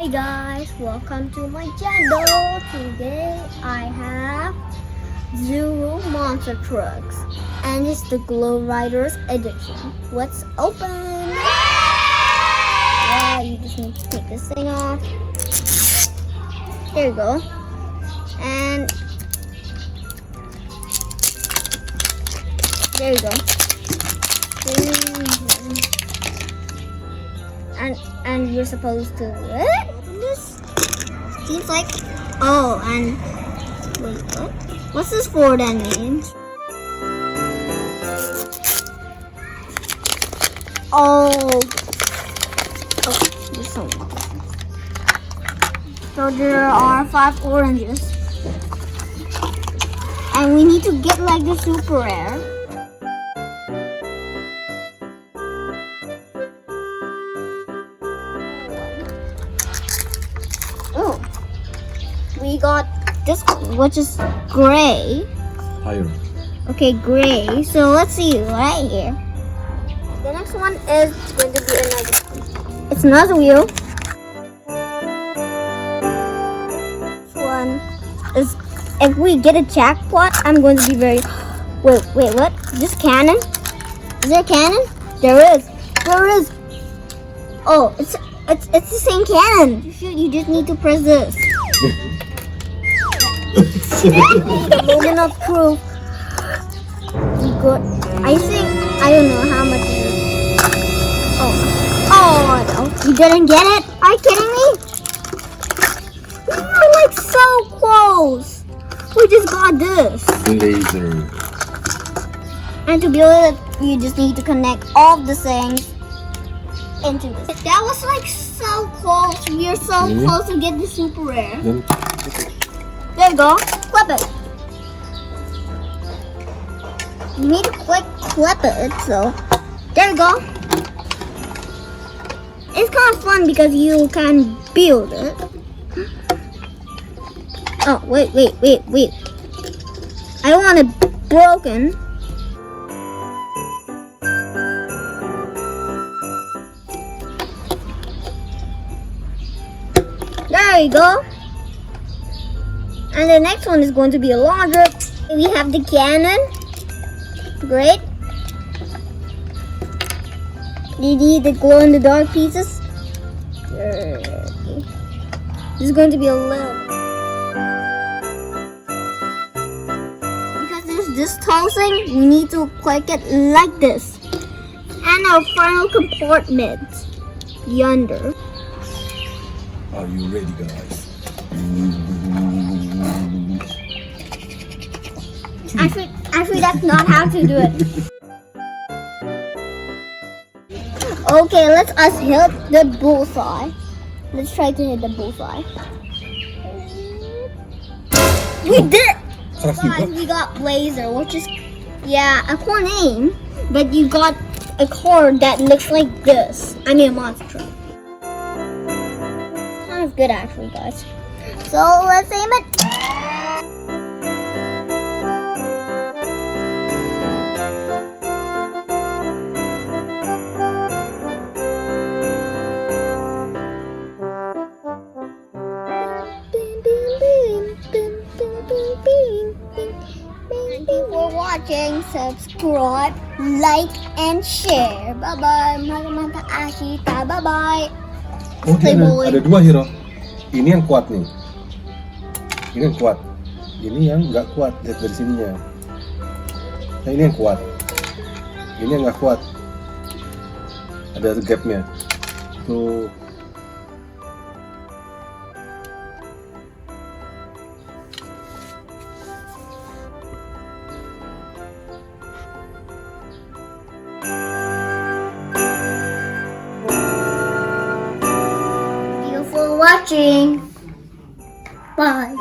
Hey guys, welcome to my channel. Today I have Zuru monster trucks and it's the Glow Riders edition. Let's open. Yeah, you just need to take this thing off. There you go. And there you go. And you're supposed to open this. Seems like and wait, what? What's this for then means? There's some. So there are 5 oranges, and we need to get like the super rare. Oh, we got this one, which is gray. Higher. Okay, gray. So let's see right here. The next one is going to be another. It's another wheel. This one is. If we get a jackpot, I'm going to be very. Wait, what? This cannon? Is there a cannon? There is. There is. Oh, it's the same cannon. You just need to press this. The moment of truth. Good. I don't know how much it is. Oh no. You didn't get it? Are you kidding me? You're like so close. We just got this. Laser. And to build it, you just need to connect all the things into this. That was like so close. We are so close to get the super rare. There you go. Clip it. You need to clip it. So there you go. It's kind of fun because you can build it. Oh wait. I don't want it broken. There you go. And the next one is going to be a larger. We have the cannon. Great. You need the glow in the dark pieces. Okay. This is going to be a little. Because there's this tall thing, we need to click it like this. And our final compartment yonder. Are you ready, guys? Actually, that's not how to do it. Okay, let's us hit the bullseye. Let's try to hit the bullseye. We did! Guys, we got Blazer, which is, a cool name. But you got a car that looks like this. I mean a monster truck. Kind of good actually, guys. So let's aim it. Thank you for watching. Subscribe, like, and share. Bye-bye. Mga Ashita. Bye-bye. Oh, ada 2 hero. Ini yang kuat nih. Ini yang kuat. Ini yang nggak kuat. Lihat dari sininya. Nah, ini yang kuat. Ini yang nggak kuat. Ada gapnya. Tuh. Watching. Bye.